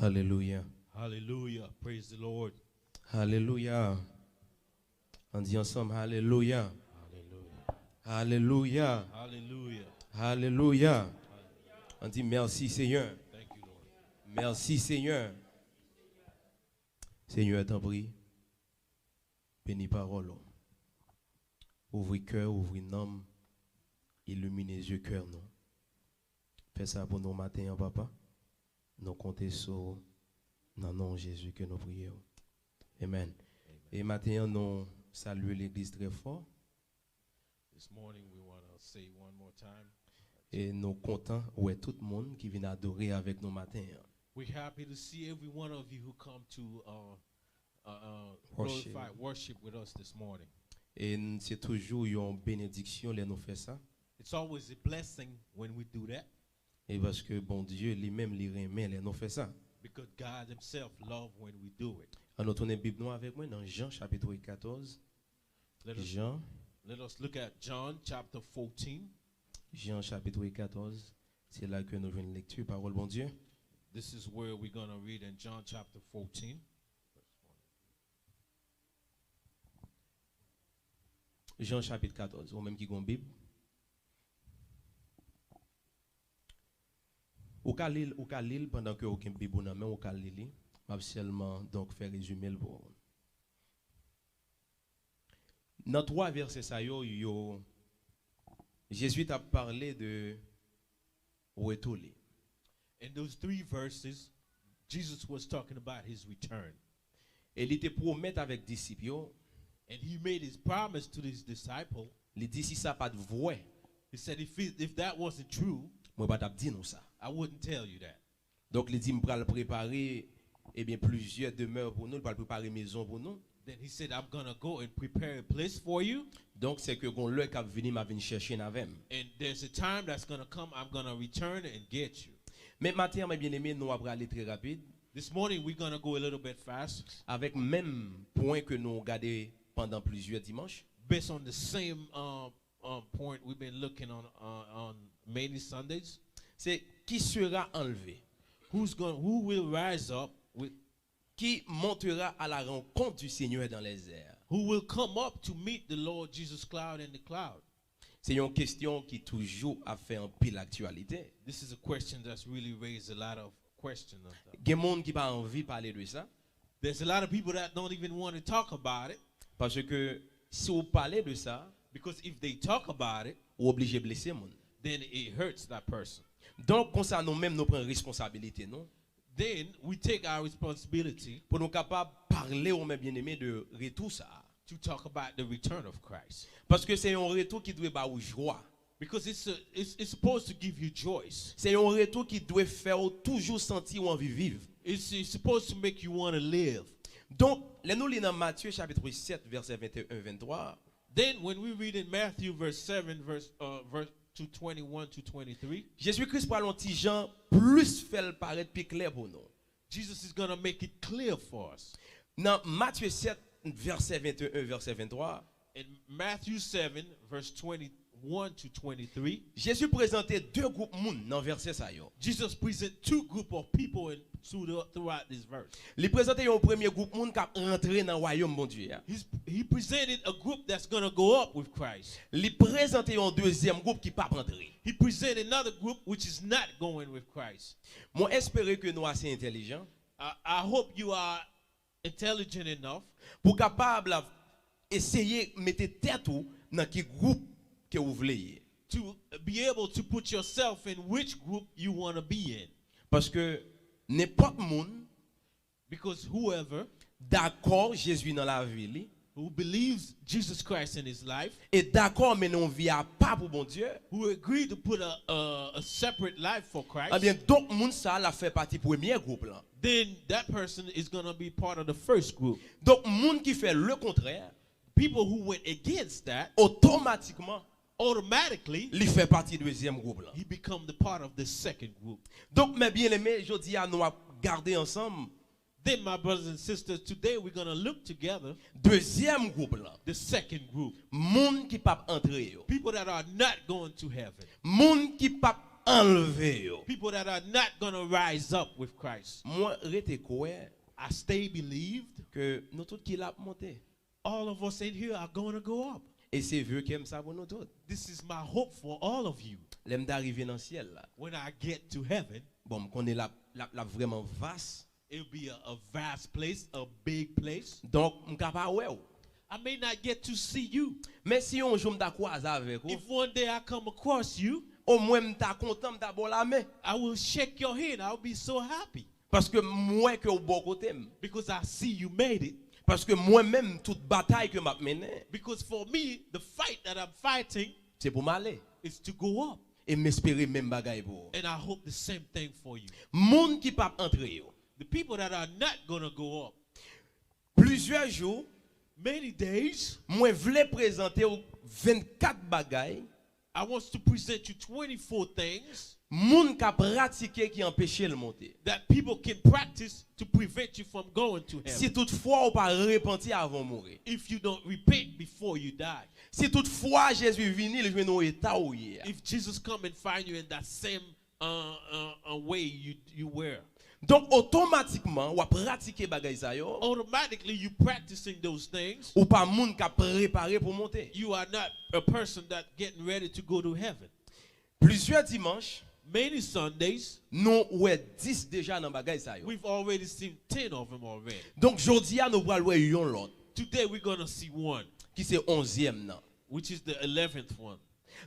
Hallelujah. Hallelujah. Praise the Lord. Hallelujah. On dit ensemble, Hallelujah. Hallelujah. Hallelujah. Hallelujah. Hallelujah. On dit merci Seigneur. Thank you, Lord. Merci Seigneur. Seigneur, t'en prie. Bénis parole. Ouvre cœur, ouvre nom. Illumine les yeux cœur non. Fais ça pour nous matin, papa. Nous comptons sur le nom de Jésus que nous prions. Amen. Et matin, nous saluons l'église très fort. This morning we want to say one more time. Et nous contents ouais tout le monde qui vient adorer avec nous matin. We're happy to see every one of you who come to Worship. worship with us this morning. Et c'est toujours une bénédiction de nous faire ça. It's always a blessing when we do that Et parce que bon Dieu lui-même lui remet les nous fait ça. because God Himself loves when we do it. Alors tournez Bible nous avec moi dans Jean chapitre 14. Let us, Jean let us look at John chapter 14. Jean chapitre 14. C'est là que nous venons de lecture parole bon Dieu. This is where we're going to read in John chapter 14. Jean chapitre 14. Ou même qui gon Bible. Ou ka lire pendant que aucun Bible nan men ou ka lire. M'a seulement donc faire résumer le pour. Dans trois versets ça yo Jésus t'a parlé de retour. In those three verses, Jesus was talking about His return. Et il était promet avec disciples yo, And He made His promise to His disciple. il dit si ça pas de vrai, He said, if that wasn't true, moi pas t'a dire nous ça. I wouldn't tell you that. Donc il dit m'pral préparer eh bien plusieurs demeures pour nous, il va préparer maison pour nous. Then He said, I'm going to go and prepare a place for you. Donc c'est que gon l'heure qu'a venir m'a venir chercher n'avem. And there's a time that's going to come, I'm going to return and get you. Mais matin mes bien-aimés, nous va aller très rapide This morning, we're going to go a little bit fast avec même point que nous regardé pendant plusieurs dimanches. based on the same point we've been looking on many Sundays. C'est qui sera enlevé, Who will rise up with, qui montera à la rencontre du Seigneur dans les airs. who will come up to meet the Lord Jesus cloud in the cloud? C'est une question qui toujours a fait un pile actualité. This is a question that's really raised a lot of questions. Il y a des gens qui pas envie de parler de ça There's a lot of people that don't even want to talk about it parce que si vous parlez de ça, because if they talk about it, vous obligez de blesser monde. then it hurts that person. Donc comme ça nous même nous prenons responsabilité non Then we take our responsibility pour nous capables parler aux bien-aimés de retour ça. to talk about the return of Christ. Parce que c'est un retour qui doit ba ou joie. Because it's supposed to give you joy. C'est un retour qui doit faire toujours sentir ou envie vivre. It's supposed to make you want to live. Donc, les nous lisons dans Matthieu chapitre 7 verset 21-23. Then when we read in Matthew verse 7 verse to 21 to 23, Jésus-Christ parle un petit Jean plus fait le paraître plus clair pour nous. Jesus is going to make it clear for us. Dans Matthieu 7 verset 21 verset 23, In Matthew 7 verse 21 to 23, Jésus présentait deux groupes moun dans verset ça yo. Jesus present two group of people throughout this verse. Il présentait un premier groupe moun qui a rentré dans le royaume bon Dieu. He presented a group that's going to go up with Christ. Il présentait un deuxième groupe qui pas rentré. He presented another group which is not going with Christ. Moi espérer que nous assez intelligents I hope you are intelligent enough pour capable essayer mettre tête ou dans quel groupe que vous voulez. to be able to put yourself in which group you want to be in. Parce que n'importe monde Because whoever d'accord Jésus dans la vie li, who believes Jesus Christ in his life, et d'accord mais non vie à pas pour bon Dieu. who agree to put a separate life for Christ, Eh bien donc monde ça la fait partie premier groupe là. then that person is going to be part of the first group. Donc monde qui fait le contraire People who went against that, automatiquement automatically, il fait partie du deuxième groupe là. he become the part of the second group. Donc mes bien-aimés, je dis à nous à garder ensemble Then, my brothers and sisters, today we're going to look together deuxième groupe là. the second group. Monde qui pas entrer yo. People that are not going to heaven. Monde qui pas enlever yo. People that are not going to rise up with Christ. Moi rete kouè I stay believed. que nous tous qui l'a monté. All of us in here are going to go up. Et c'est vieux qui aime ça pour nous tous. This is my hope for all of you. L'aime d'arriver dans le ciel là. When I get to heaven, Bon, qu'on est là vraiment vaste. it'll be a vast place, a big place. Donc, on capable ouais. I may not get to see you. Mais si on joue m'ta croise avec vous, If one day I come across you, au moins m'ta content m'ta bon la main I will shake your hand. I'll be so happy parce que moi que au bon côté, because I see you made it. parce que moi-même toute bataille que m'a mené, Because for me, the fight that I'm fighting c'est pour m'aller is to go up. et m'espérer même bagaille pour. And I hope the same thing for you. Monde qui pas entrer yo. The people that are not going to go up, Plusieurs jours, many days, moi voulais présenter 24 bagailles, I want to present you 24 things monde qui a pratiqué qui empêchait le monter. that people can practice to prevent you from going to heaven. Si toutefois ou pas repenti avant de mourir. If you don't repent before you die. Si toutefois Jésus est venu, il joue dans état où il est. If Jesus come and find you in that same way you were. Donc automatiquement, ou pratiquer bagay sa yo, Automatically you practicing those things. ou pas moun qui a préparé pour monter. You are not a person that getting ready to go to heaven. Plusieurs dimanches, Many Sundays, nous ouais 10 déjà dans bagay sa yo. we've already seen 10 of them already. Donc jodi a nous pral wè yon l'autre Today we're going to see one, qui c'est 11e nan. which is the 11th one.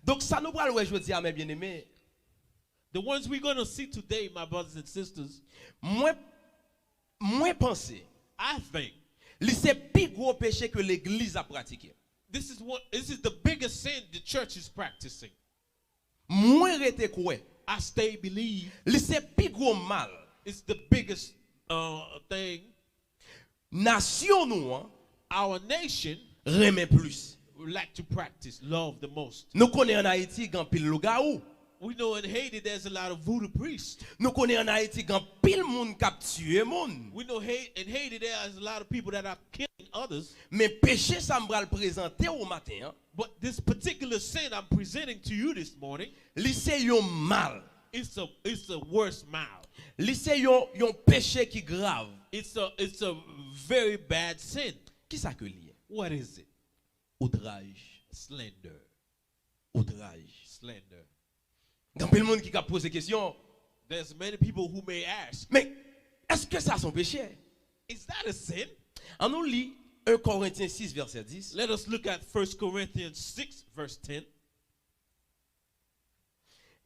Donc ça nous pral wè jodi a mes bien-aimés. The ones we're going to see today, my brothers and sisters, Moi penser, I think c'est plus gros péché que l'église a pratiqué. this is the biggest sin the church is practicing. Moi rete kouè, I stay believe c'est plus gros mal. it's the biggest thing. Nation nous hein, Our nation remet plus. would like to practice, love the most. Nous connaissons en Haïti gan pile lougaou. We know in Haiti there's a lot of voodoo priests. Nous connaissons en Haïti gan pile moun k'ap tué moun. We know in Haiti there's a lot of people that are killing others. Mais péché ça m'bral présenter au matin, hein, But this particular sin I'm presenting to you this morning, c'est yon mal. it's a worse mal. C'est yon péché qui grave. It's a very bad sin. Qui ça que lié? What is it? Outrage. Slander. Outrage. Slander. Gan pile moun qui a posé question. There's many people who may ask, Mais est-ce que ça son péché? is that a sin? On nous lit 1 Corinthiens 6 verset 10. Let us look at 1 Corinthians 6 verse 10.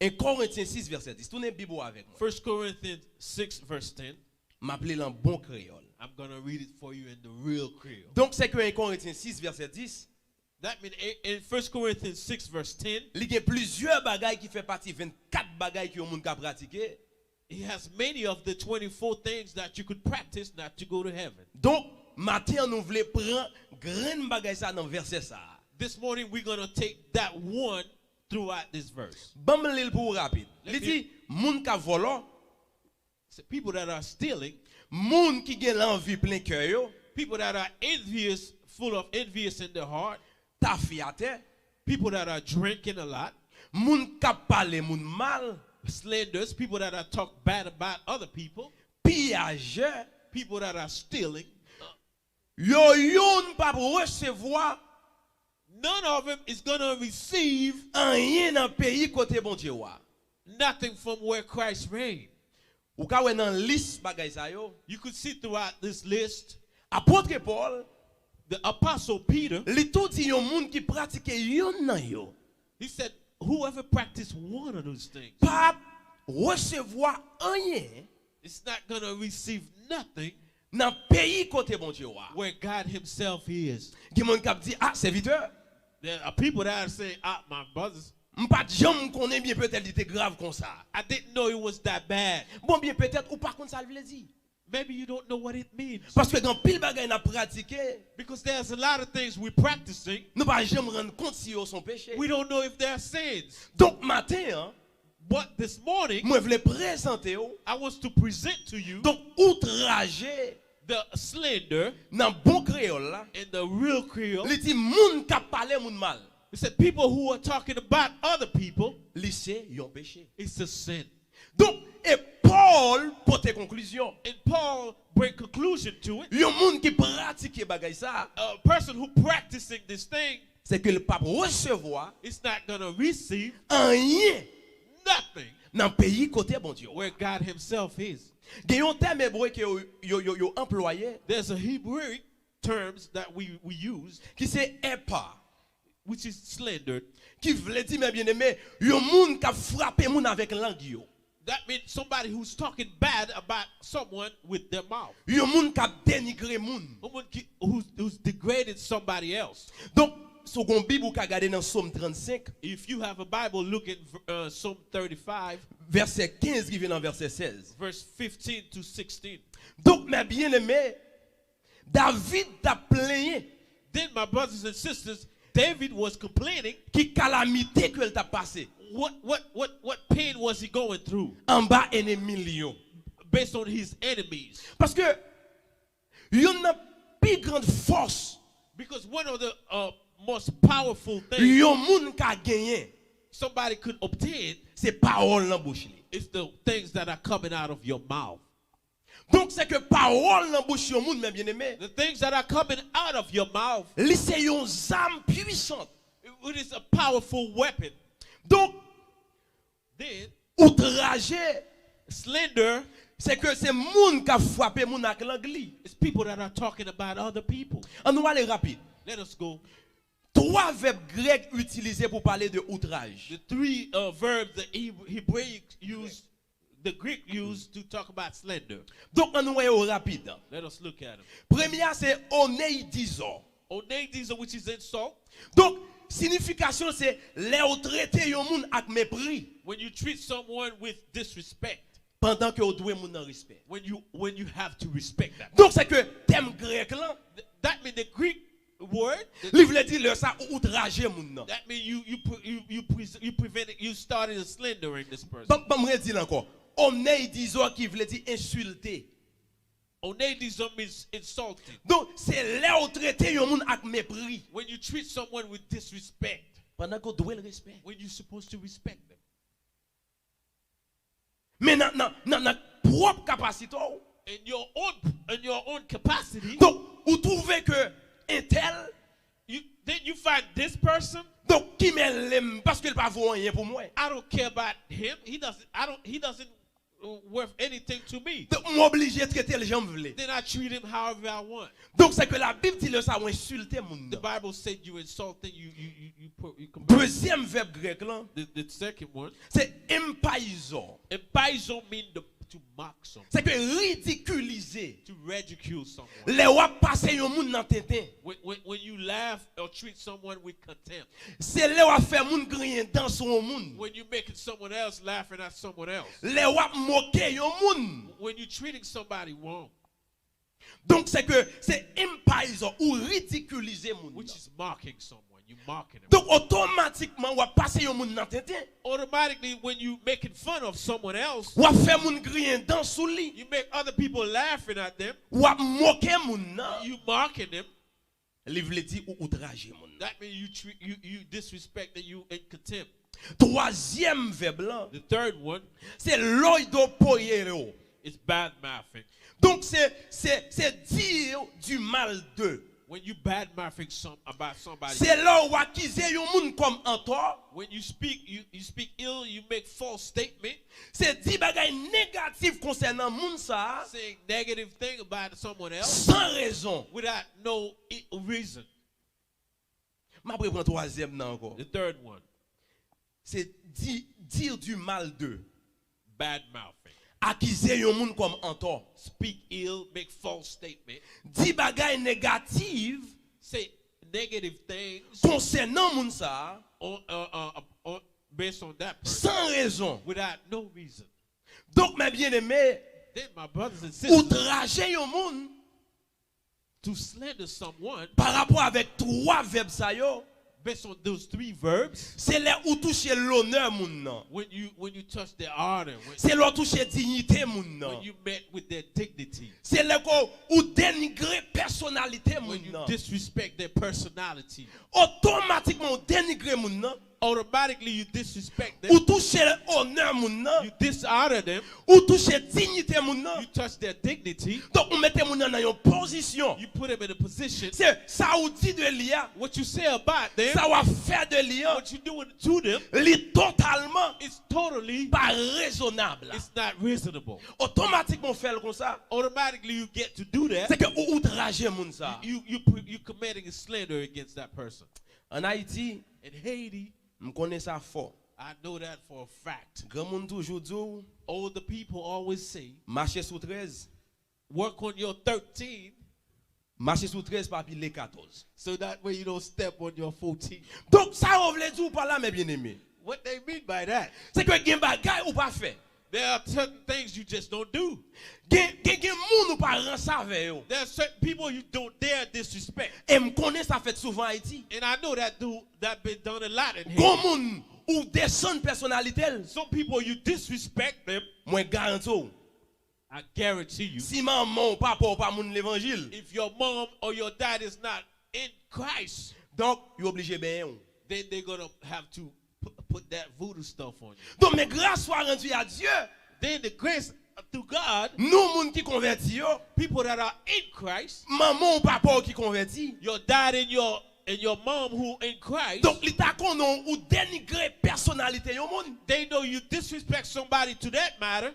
1 Corinthiens 6 verset 10. Tournez Bible avec moi. 1 Corinthians 6 verse 10. M'appeler en bon créole. I'm going to read it for you in the real Creole. Donc c'est que 1 Corinthiens 6 verset 10. That means in 1 Corinthians 6 verse 10, Il y a plusieurs bagailles qui fait partie 24 bagailles que moun ka pratiquer. he has many of the 24 things that you could practice not to go to heaven. Donc matin nous voulons prendre grain bagaille ça dans verset ça. This morning we're going to take that one throughout this verse. Bam l'il pour rapide. Let Il me- dit moun ka volant, So people that are stealing, moun qui gen l'envie plein cœur yo, people that are envious, full of envious in their heart, ta fiate, people that are drinking a lot, moun ka parler moun mal, slanders, people that are talk bad about other people, pillageur, people that are stealing. yo yon pa recevoir None of them is going to receive rien dans pays côté bon Dieu wa. nothing from where Christ reigned. Ou ka wè nan liste bagay sa yo, You could see throughout this list, apôtre Paul, the apostle Peter, li tout di yon moun ki pratike yon nan yo, he said, whoever practiced one of those things pa recevoir rien is not going to receive nothing nan pays côté bon Dieu wa. where God himself is. Gen moun kap di, ah, serviteur, There are people that are saying, my brothers, m'pa jam konnen bien peut-être il était grave comme ça. I didn't know it was that bad. Bon bien peut-être ou pas kon ça vle di. Maybe you don't know what it means. Parce que quand pile bagay n'a pratiqué, Because there's a lot of things we're practicing. nous pas jam rendre compte si yo son péché. We don't know if they're sins. Donc matin, hein, But this morning, moi vle présenter yo. I was to present to you Donc outragé the slander nan bon créole là, in the real Creole. li di moun ka parler moun mal. He said people who are talking about other people, lycée yon péché. It's a sin. Donc et Paul porte conclusion. And Paul bring conclusion to it. Yon moun qui pratique bagay ça, A person who practicing this thing c'est que le pape recevoir is not going to receive rien nothing dans pays côté bon Dieu. where God himself is. Il y a un terme hébreu que yo employé There's a Hebrew terms that we use, qui c'est epa, which is slandered. qui veut dire mes bien-aimés, yon moun qui a frappé moun avec langue yo. That means somebody who's talking bad about someone with their mouth. Yon moun qui a dénigré moun. Someone who's degraded somebody else. Donc si vous Bible ou ka gade dans Psaume 35 If you have a Bible, look at Psalm 35, verset 15 qui vient dans verset 16. verse 15 to 16. Donc mes bien-aimés, David t'a plaigné Then, my brothers and sisters, David was complaining. qui calamité que elle t'a passé What pain was he going through en bas ennemi lion. based on his enemies? Parce que yon n'a plus grande force Because one of the most powerful things yon moun ka gagné, somebody could obtain c'est parole dans bouche li. is the things that are coming out of your mouth. Donc c'est que parole dans bouche yon moun mes bien-aimés, The things that are coming out of your mouth, li c'est yon âme puissante. it is a powerful weapon. Donc Then, outrager, slander c'est que c'est moun qui a frappé moun avec langue li. is people that are talking about other people. On va aller rapide. Let us go. 3 verbes grecs utilisés pour parler de outrage. The three verbs the Hebrew used, the Greek used to talk about slander. Donc on va aller rapide. Let us look at them. Première c'est oneidizo. Oneidizo, which is insult. Donc signification c'est les traiter yon moun avec mépris When you treat someone with disrespect, pendant que vous doit moun en respect. when you have to respect that. Donc c'est que thème grec là, That means the Greek word. li vle dire le ça outrager moun nan. That means you prevented, you started slandering this person. Bon me dire encore. Oneidizo qui veut dire insulter. Oneidizo means insulting. Donc c'est les traiter yon moun avec mépris When you treat someone with disrespect, pendant que vous doit le respect. when you're supposed to respect them. Mais dans propre capacité. In your own capacity, Donc vous trouvez que un tel then you find this person. donc qui m'aime parce qu'il pas vaut rien pour moi. I don't care about him. He doesn't worth anything to me. Donc m'obligé de traiter les gens veulent. Then I treat him however I want. Donc c'est que la Bible dit le ça ou insulter moun. The Bible said you insulting, you Deuxième verbe grec là, the second one. c'est empaizo. Empaizo means to mock someone, C'est que ridiculiser. to ridicule someone. Les wap passer yon moun nan tintin. When you laugh or treat someone with contempt. C'est les wap faire moun grien dans son moun. When you're making someone else laughing at someone else. Les wap moquer yon moun. When you're treating somebody wrong, Donc c'est que c'est empaizo ou ridiculiser moun. which is mocking someone. You're mocking them. Donc automatiquement wap passer yon moun nan tintin. Automatically, when you making fun of someone else, Wap faire moun grien dans sou li. you make other people laughing at them. Wap moquer moun nan. You mocking them. Li vle di ou outrager moun. That means you disrespect and you in contempt. Troisième verbe là, The third one c'est loidopoiero. is bad mouthing. Donc c'est dire du mal d'eux. When you bad mouthing about somebody, C'est là où accuser yon moun comme en tort. when you speak ill, you make false statement, C'est dire bagay négatif concernant moun sa saying negative thing about someone else sans raison. without no reason. Ma prendre troisième nan encore. The third one, C'est dire du mal d'eux. bad mouthing. Accuser yon moun comme en tort. Speak ill, make false statement, Di bagay négatif say negative things concernant moun sa on based on that person sans raison. without no reason. Donc mes bien-aimés, Then, my brothers and sisters, outrager yon moun to slander someone par rapport avec 3 verbes sa yo, based on those three verbs, c'est là où toucher l'honneur moun nan. when you touch their honor, C'est là où toucher dignité moun nan. when you met with their dignity, C'est là où dénigrer personnalité when moun you nan. disrespect their personality, Automatiquement ou dénigrer moun nan, automatically you disrespect them. Ou toucher l'honneur moun nan. You dishonor them. Ou toucher dignité moun nan. You touch their dignity. Donc, on mette moun nan dans une position. You put them in a position. C'est ça ou dit de l'IA. What you say about them, Ça va faire de l'IA. what you doing to them, Li totalement it's totally, pas raisonnable. it's not reasonable. Automatiquement faire comme ça. Automatically you get to do that. C'est que ou outrager moun ça. You committing a slander against that person. En Haïti, In Haiti, me connais ça fort. I know that for a fact. Grand moun toujours dit, Older people always say, marcher sous 13. work on your 13 Marcher sous 13 pas pile 14. so that way you don't step on your 14. Donc ça on veut dire par là mes bien-aimés. What they mean by that, C'est que gen bagay ou pas fait. there are certain things you just don't do. Gen moun ou pas ran ça avec yo. There are certain people you don't dare disrespect. Et me connais ça fait souvent Haïti. And I know that been done a lot in Gon Haiti. moun ou descend personnalité. Some people you disrespect them, Moi garantis. I guarantee you, Si maman ou papa ou pas moun l'évangile. if your mom or your dad is not in Christ, Donc, yo obligé ben yon. then they're going to have to put that voodoo stuff on you. Donc, mais grâce soit rendue à Dieu, Then the grace through God, nous moun qui converti yo, people that are in Christ, maman ou papa ou qui converti. your dad and your mom who in Christ, Donc, l'état qu'on ou dénigrer personnalité yo moun, they know you disrespect somebody to that matter,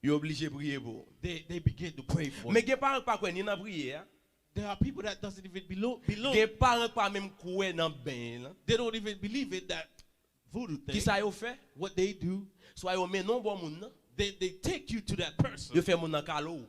yo obligé prier pour. they begin to pray for Mais you. gen parents pas quoi ni dans prière. There are people that doesn't even belong. Gen parents pas même koué dans ben là. They don't even believe in that voodoo Qui thing. ça yo fait? What they do, Soit yo men non bon moun nan. then they take you to that person Yo fait moun nan kalo.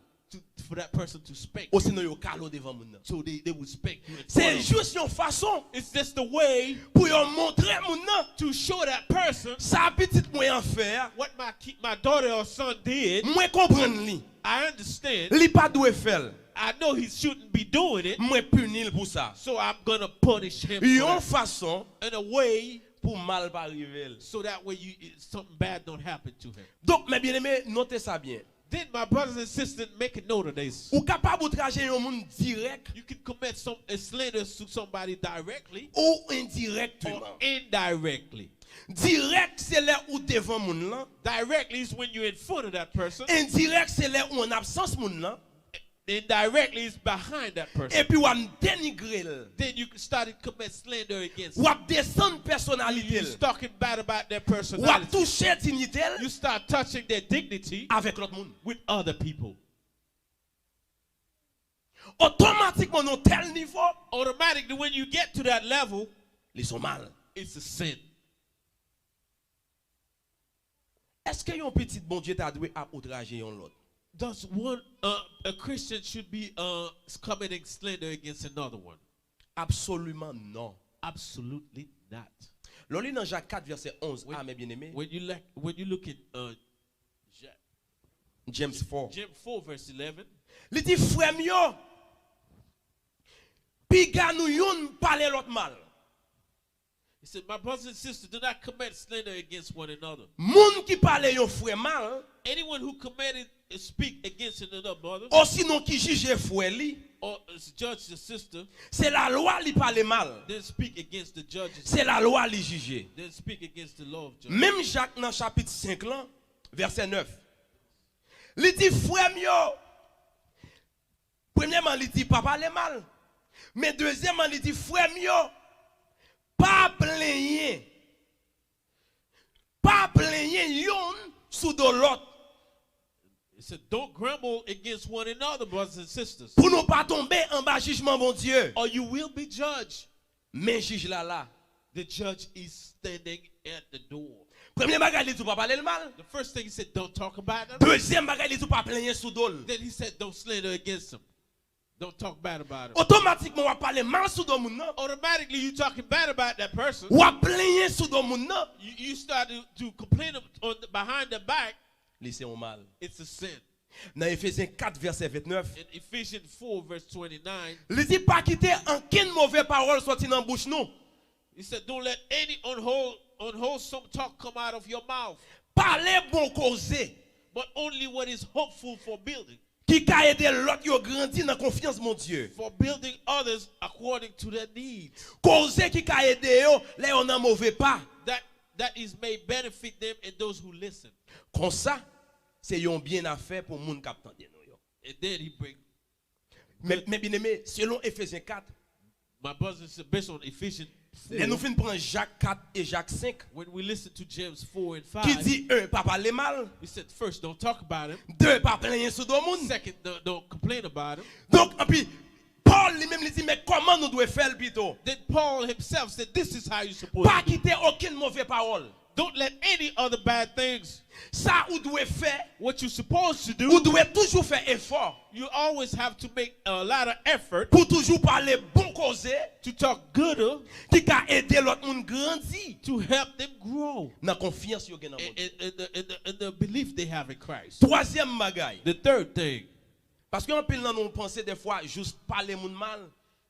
for that person to spank. Ou sinon yo kalo devant moun nan. So they would spank you. In front C'est of you. juste une façon It's just the way pour yo montrer moun nan to show that person sa petite moyen faire. what my daughter or son did. Moi comprendre li. I understand. Li pas doué faire. I know he shouldn't be doing it, Moi punir pour ça. so I'm gonna punish him for Yon that. façon In a way, pour mal pas arriver. so that way something bad don't happen to him. Donc mes bien-aimés, notez ça bien. Then my brothers and sisters, make a note of this. Ou capable outrager yon moun direct You can commit a slander to somebody directly ou or indirectement. indirectly. Direct c'est là où devant moun lan. Directly is when you're in front of that person. Indirect c'est là où en absence moun lan. Indirectly is behind that person. Et puis ou am dénigrer. Then you can start to commit slander against Ou them. ap descendre personnalité. You talking bad about their Ou ap personality. toucher dignité You start touching their dignity avec l'autre moun. with other people. Automatiquement non tel niveau, Automatically, when you get to that level, ils sont mal. it's a sin. Est-ce que yon petit bon Dieu t'a doué à outrager yon l'autre? Does a Christian should be committing slander against another one? Absolument non. Absolutely not. L'on lit dans Jacques 4 verset 11 Oui. mes bien-aimés. When you look at James 4. James 4 verse 11, Il dit frère mio, pi ga nou yon parler l'autre mal. he said, "My brothers and sisters, do not commit slander against one another. Moun qui parle yon frère mal, Anyone who speak against another brother ou sinon qui juge frère li, or judge the sister, c'est la loi li parle mal. then speak against the judges, C'est la loi li juge. then speak against the law of judges." Même Jacques dans chapitre 5 là, verset 9. Il dit frère mio. Premièrement, il dit pas parler mal. Mais deuxièmement, il dit frère mio, pas plaigner. Pas plaigner yon sous de l'autre. He said, "Don't grumble against one another, brothers and sisters, Pour ne pas tomber en bas jugement bon Dieu. or you will be judged." Mais juge là. The judge is standing at the door. Premier bagage, il dit pas parler le mal. The first thing he said, don't talk about them. Deuxième bagage, il dit pas plaigner sous d'ol. Then he said, don't slander against them. Don't talk bad about them. Automatiquement, on va parler mal sous d'ol moun nan. Automatically, you talking bad about that person. Ou va plaigner sous d'ol moun nan. You start to complain behind the back. Laissez on mal. It's a sin. Dans Ephésiens 4 verset 29. In Ephesians 4 verse 29, Il dit pas quitter aucune mauvaise parole sortir dans bouche nous. he said, don't let any unwholesome talk come out of your mouth, Parler bon causer. but only what is hopeful for building. Qui ka aider l'autre yo grandi dans confiance mon Dieu. For building others according to their needs. Causer qui ka aider yo, là on a mauvais pas. That that is may benefit them and those who listen. Comme ça, c'est un bien à faire pour moun k'ap tande nou yo. And then he bring Mais bien aimé, selon Éphésiens 4, my brothers based on Ephesians 4. et nous finissons prendre Jacques 4 et Jacques 5 When we listen to James 4 and 5, qui dit pas parler mal, he said, first, don't talk about him. pas plaindre sur d'autres monde. Second, don't complain about him. Donc et puis Paul lui-même lui dit mais comment nous devons faire plutôt? Then Paul himself said, this is how you're supposed Pas to do. quitter aucune mauvaise parole. Don't let any other bad things. Ça ou doit faire, What you're supposed to ou do, doit toujours faire effort you always have to make a lot of effort pour toujours parler bon causé to talk gooder, qui va aider l'autre monde grandir to help them grow dans confiance yo gen dans monde. in the belief they have in Christ. Troisième bagaille, The third thing, parce qu'en pile nan nous penser des fois juste parler moun mal,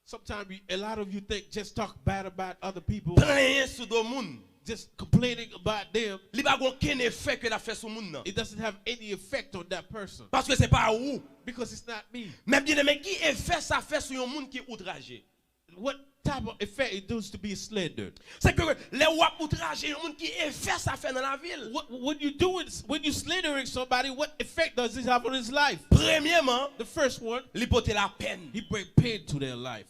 sometimes a lot of you think just talk bad about other people, plaindre sur d'autres monde, just complaining about them, li pa gon ken effet que la fait sur moun nan. it doesn't have any effect on that person Parce que c'est pas ou. because it's not me. Mais bien aimé, qui effet ça fait sur un monde qui est outragé? What type of effect it does to be slandered? C'est que les wap outragé, un monde qui effet ça fait dans la ville. When you slandering somebody, what effect does it have on his life? Premièrement, The first one, li pote la peine. he bring pain to their life.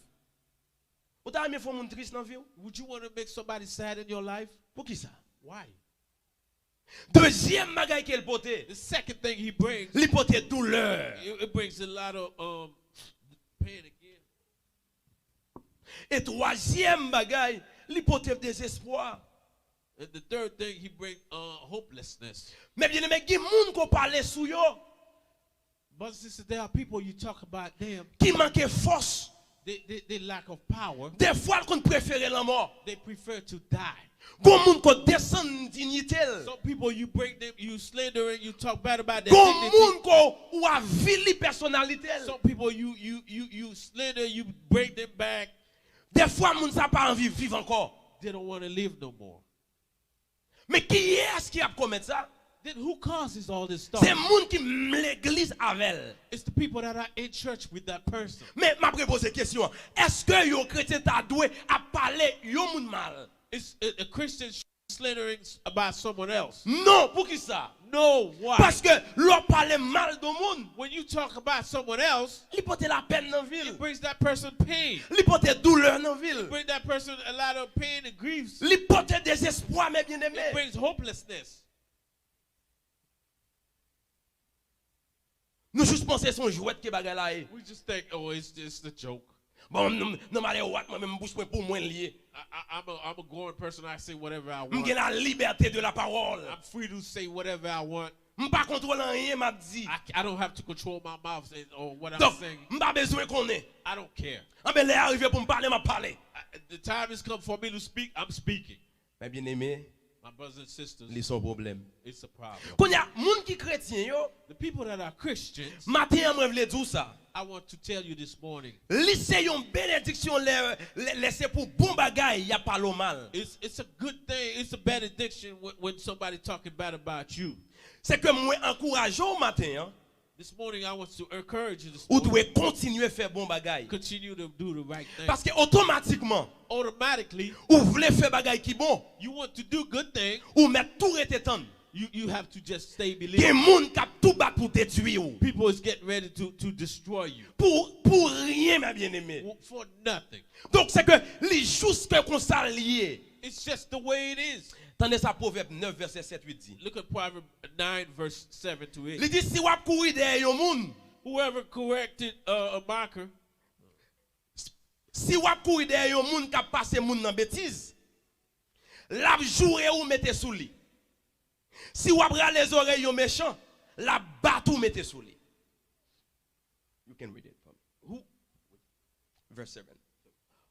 Ou ta aimé fò moun triste dans vie? Would you want to make somebody sad in your life? Pour qui ça? Why? Deuxième bagaille qu'elle pote, The second thing he brings, li pote douleur. it brings a lot of pain again. Et troisième bagaille, li pote désespoir. And the third thing he brings hopelessness. Mais bien aimé, qui moun ko parle sou yo, Brothers and sisters, there are people you talk about them, qui manque force. they lack of power. Des fois, qu'on préfère la mort. They prefer to die. Gon moun ko descend dignité. Some people you bring them, you slander and you talk bad about their Gon dignity. moun ko ou avili personnalité. Some people you slander, you break them back. Des fois, moun sa pas envie vivre encore. They don't want to live no more. Mais qui est-ce qui a commis ça? Then who causes all this stuff? C'est moun qui l'église avec. It's the people that are in church with that person. Mais m'a poser question. Est-ce que yo chrétien t'a doué à parler yo moun mal? It's a Christian slandering about someone else. Non, pour qui ça? No, why? Parce que l'on parle mal de moun. When you talk about someone else, Li pote la peine dans it ville. brings that person pain. Li pote douleur dans ville. Bring that person a lot of pain and griefs. Li pote désespoir mes It bien-aimés. brings hopelessness. Nous juste penser son jouet qui bagay la e. We just think, oh, it's just a joke. Bon, non malé wat moi même bouche pour moi lié. I'm a growing person. I say whatever I M want. gen la liberté de la parole. I'm free to say whatever I want. M pas contrôler rien m'a dit. I don't have to control my mouth or what I'm Donc, saying. m pas besoin connaît. I don't care. En ben les arrivé pour me parler m'a parler. The time has come for me to speak. I'm speaking. Mais bien-aimé, My brothers and sisters, li son problème. it's a problem. Qu'on y a moun qui chrétien yo, The people that are Christians, matin moi vle dire ça. I want to tell you this morning, Li c'est une bénédiction laissé pour bon bagay, y a pas lo mal. it's a good thing. It's a benediction when somebody talking bad about you. C'est que moi encourage au matin, hein, This morning, I want to encourage you this ou morning. doit continuer faire bon bagay. Continue to do the right thing. Parce que automatiquement, Automatically, ou voulez faire bagay qui bon, you want to do good things. ou mettre tout rete tan. You have to just stay Gen believing. moun k'ap tout bat pour détruire ou. People is getting ready to destroy you Pour rien, ma bien-aimé. for nothing. Donc c'est que les juste que qu'on ça lié. It's just the way it is. Tendez ça Proverbe 9 verset 7 8 dit. Look at Proverbs 9, verse 7 to 8. Il dit si wap courir derrière yon moun, Whoever corrected a marker, si wap courir derrière yon moun k'ap passe moun nan bêtise, la jouer ou mette sous li. Si wap ral les oreilles yon méchant, la bat ou mette sous li. You can read it for me. Verse 7.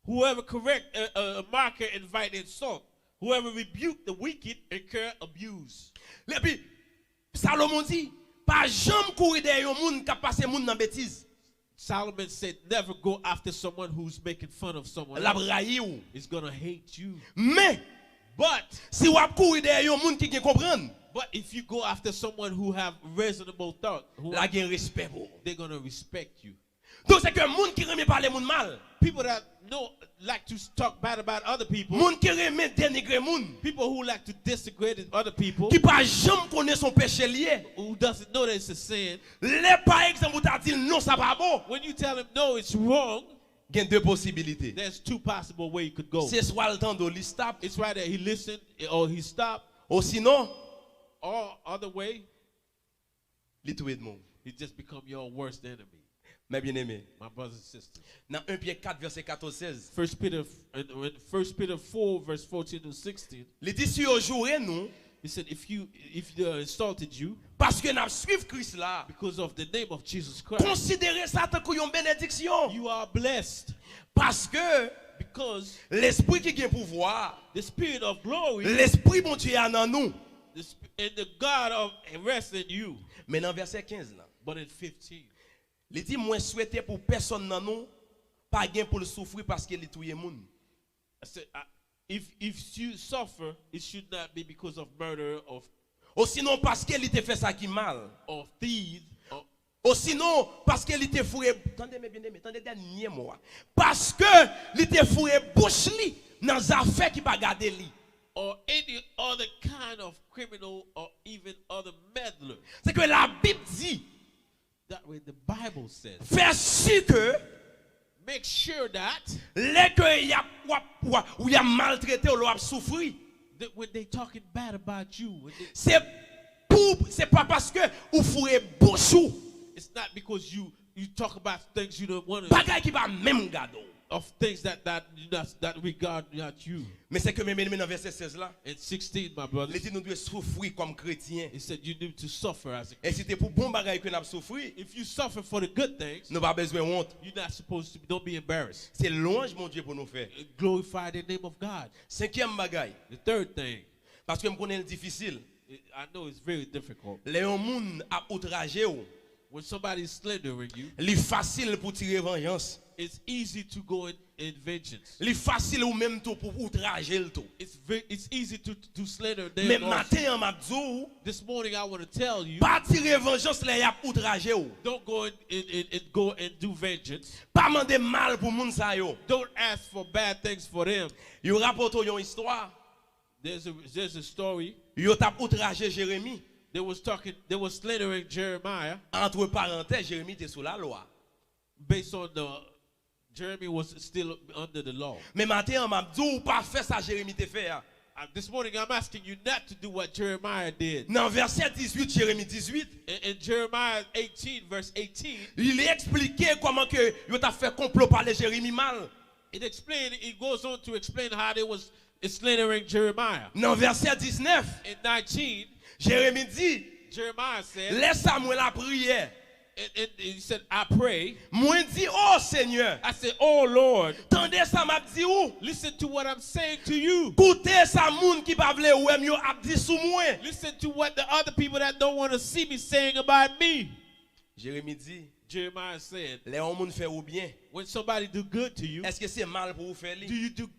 whoever correct a marker invite insult. Whoever rebuke the wicked incur abuse. Et puis, Salomon dit, pas jamais courir derrière yon moun k'ap passe moun nan bêtise. Solomon said, never go after someone who's making fun of someone La else. braille ou. Is going to hate you. Mais, But si wap courir derrière yon moun qui gen comprendre, if you go after someone who have reasonable thought, la gen respect pour. they're going to respect you. Donc c'est que monde qui remet parler monde mal. People that like to talk bad about other people. Monde qui remet dénigrer monde. People who like to disagree other people. Qui pas jamais connaît son péché lié. Who doesn't know that it's a sin. Les par exemple t'as dit non ça pas bon. When you tell him no, it's wrong. Il y a deux possibilités. There's two possible ways you could go. C'est soit le temps de lui stop. It's right that he listened or he stopped. Ou sinon, or other way, il tout est de monde. he just become your worst enemy. Mes bien-aimés, My brothers and sisters. dans 1 Pierre 4 verset 14-16, 1 Peter 4 verse 14 to 16. il dit si vous jouez nous, He said, if they insulted you parce que nous suivons Christ là, because of the name of Jesus Christ, considérez ça comme une bénédiction. you are blessed Parce que because l'esprit qui a pouvoir, the Spirit of glory l'esprit bon Dieu est en nous. and the God of rest in you. Mais dans verset 15 là, But in 15, il dit moi souhaiter pour personne dans nous pas gain pour le souffrir parce qu'il est touye monde. I said, if you suffer, it should not be because of murder Ou sinon parce qu'il était fait ça qui mal. or thieves Ou sinon parce qu'il était fourré. Attendez mes bien-aimés, attendez dernier mois. Parce que il était fourré bouche li dans affaires qui pas garder li. or any other kind of criminal or even other meddler. C'est que la Bible dit That way the Bible says. faire sûr que Make sure that les que y a maltraité ou a souffrir. when they talking bad about you, C'est pas parce que vous fourrez bouche ou it's not because you talk about things you don't want to, bagay qui va même garder. of things that regard not you. Mais c'est que même dans verset 16 là, In 16, my brother, il dit nous devons souffrir comme chrétiens. he said you need to suffer as a Et si c'est pour bon bagay que nous souffrir, if you suffer for the good things, nous pas besoin de honte. you're not supposed to. Don't be embarrassed. C'est louange mon Dieu pour nous faire. Glorify the name of God. Cinquième bagay, The third thing, parce que me connais le difficile. I know it's very difficult. Les gens a outragé ou, When somebody's slandering you, li facile pour tirer vengeance. it's easy to go in vengeance. Li facile ou même tout pour outrager le tout. It's easy to slander them. Mais also. matin en m'a dit, This morning I want to tell you, pas tirer vengeance les y a outragé ou. don't go and go and do vengeance. Pas demander mal pour moun sa yo. Don't ask for bad things for them. Yo rapporte yon histoire. There's a story. Yo t'a outragé Jérémie. They was slandering Jeremiah Entre parenthèses, Jérémie était sous la loi. based on Jeremy was still under the law. Mais matin en m'a dit ou pas fait ça Jérémie te fait. This morning I'm asking you not to do what Jeremiah did. Dans verset 18, Jérémie 18, In Jeremiah 18 verse 18, il expliqué comment que yo t'a fait complot parler Jérémie mal. it goes on to explain how they was slandering Jeremiah. Dans verset 19, In 19, Jérémie dit, Jeremiah said, laisse Samuel la prière. and he said, I pray. Moi dit, oh Seigneur, I said, oh Lord, tendez ça m'a dit ou? listen to what I'm saying to you. Écoutez ça moun qui pa vle ou yo ap di sou moi. Listen to what the other people that don't want to see me saying about me. Jérémie dit, Jeremiah said, les hommes fait ou bien. when somebody do good to you, Est-ce que c'est mal pour vous faire do li? you do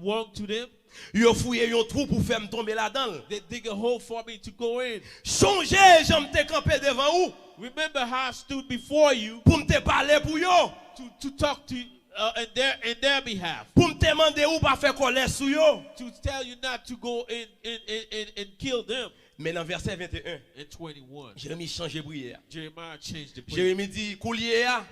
wrong to them? Yo fouye yon trou pour faire me tomber là-dedans. They dig a hole for me to go in. Songez, j'aime te camper devant ou Remember how I stood before you pour me te parler pour yo. to talk to in their behalf, Pour me demander ou pas faire colère sou yo. to tell you not to go in and kill them. Mais dans verset 21, In 21, Jérémie change prière. Jeremiah changed the prayer. Jérémie dit, coulier a.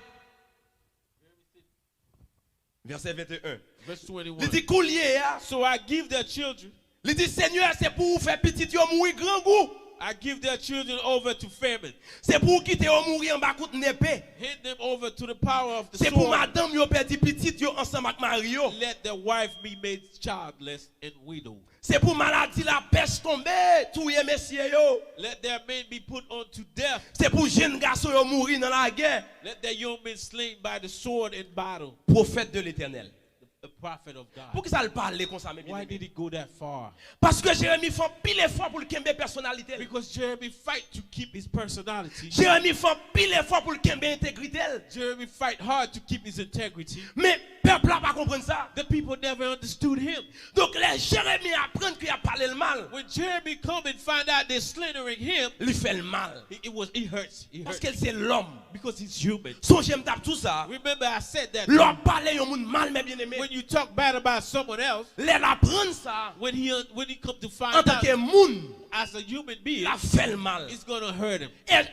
Verset 21. Verse Il 21. dit, coulier a. So I give their children, Il dit, Seigneur, c'est pour vous faire petit yo mourir grand goût. I give their children over to famine, C'est pour quitter yo mourir en bas koute n'épée. hand them over to the power of the C'est pour sword. madame yo perdu petit yo ensemble avec Mario. Let their wife be made childless and widow. C'est pour maladie la peste tomber, touye messieurs yo. Let their men be put unto death. C'est pour jeunes garçons yo mourir dans la guerre. Let their young men slain by the sword in battle. Prophète de l'Éternel. The prophet of God. Pour que ça le parle comme ça mes Why bien-aimés? did he go that far? Parce que Jérémie fait pile effort pour le kembe personnalité. Because Jeremy fight to keep his personality. Jérémie fait pile effort pour le kembe intégrité. Jeremy fight hard to keep his integrity. Mais peuple n'a pas compris ça. The people never understood him. Donc les Jérémie apprennent qu'il a parlé le mal. When when Jeremy come and find out they're slandering him, il fait le mal. it hurts. It Parce hurts. que c'est l'homme. Because he's human. Son j'aime tape tout ça. Remember I said that L'homme parle yon moun mal mais bien aimé. when you talk bad about someone else, L'air apprendre ça. when he come to En find tant out que moun, as a human being, la fait le mal. it's gonna hurt him. Et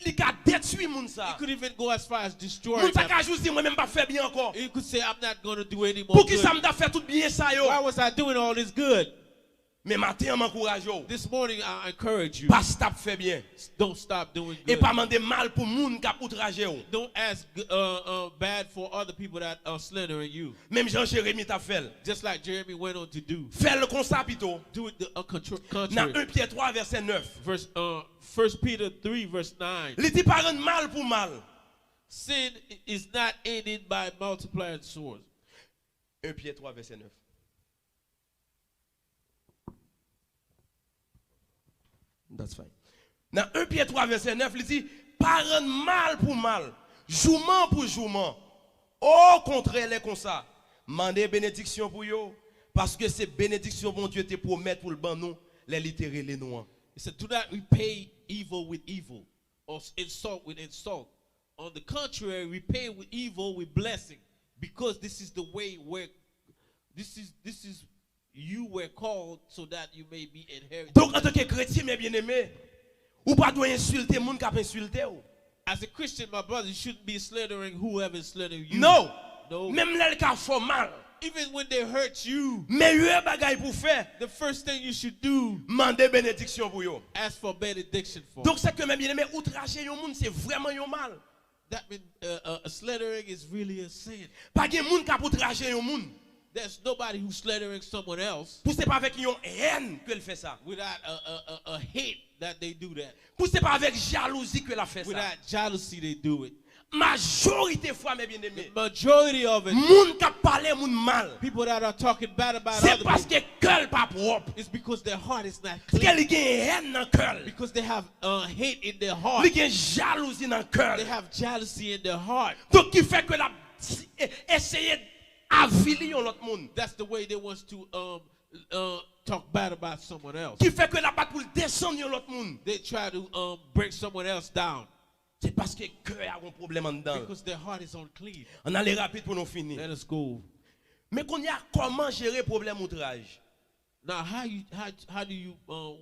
il a détruit moun He ça. could even go as far as destroying Moun ça them. ka juste dire moi même pas faire bien encore. He could say, I'm not gonna do any more Pour qui good. ça m'a fait tout bien ça yo. Why was I doing all this good? Mais matin m'encourage yo. This morning I encourage you. Pas stop fait bien. Don't stop doing Et good. pas demander mal pour moun qui a outragé yo. Don't ask bad for other people that are slandering you. Même Jean Jérémie t'a fait. Just like Jeremy went on to do. Fais le constat plutôt. Do it the Dans contrary. 1 Pierre 3 verset 9. Verse 1 Peter 3 verse 9. Il dit pas rendre mal pour mal. Sin is not ended by multiplying swords. 1 Pierre 3 verset 9. That's fine. Dans 1 Pierre 3 verset 9, il dit pas rendre mal pour mal, jouement pour jouement. Au contraire, les comme ça. Mandez bénédiction pour yo parce que c'est bénédiction bon Dieu te promet pour le ban nous, les littéraires les noirs. He said, do not repay evil with evil or insult with insult. On the contrary, repay with evil with blessing, because this is the way where this is you were called so that you may be inherited. Donc en tant que chrétien, mes bien-aimés, ou pas doit insulter moun qui a insulté ou. As a Christian, my brother, you shouldn't be slandering whoever is slandering you. Non. No. Même là qui a fait mal. Even when they hurt you, Meilleur bagay pour faire, the first thing you should do, demander bénédiction pour yo. ask for benediction for. Donc c'est que mes bien-aimés, outrager yon moun, c'est vraiment yon mal. That means slandering is really a sin. Pas gen moun qui a outrager yon moun. There's nobody who's slandering someone else Pour c'est pas avec yon haine que elle fait ça. without a hate that they do that. Pour c'est pas avec jalousie que elle a fait ça. Without jealousy, they do it. Majorité fois mes bien-aimés, Majority of it, moun qui a parlé moun mal, people that are talking bad about c'est other parce people, que cœur pas propre. it's because their heart is not Parce clean. qu'elle gen haine dans cœur. Because they have hate in their heart. Il gen jalousie dans cœur. They have jealousy in their heart. Donc qui fait que la essayer d'aviler l'autre monde. That's the way they want to talk bad about someone else. Qui fait que la batte pour descendre l'autre monde. They try to bring someone else down C'est parce que cœur a un problème en dedans. because their heart is unclean. On allait rapide pour nous finir. Let us go. Mais qu'on y a comment gérer problème outrage? Now, how do you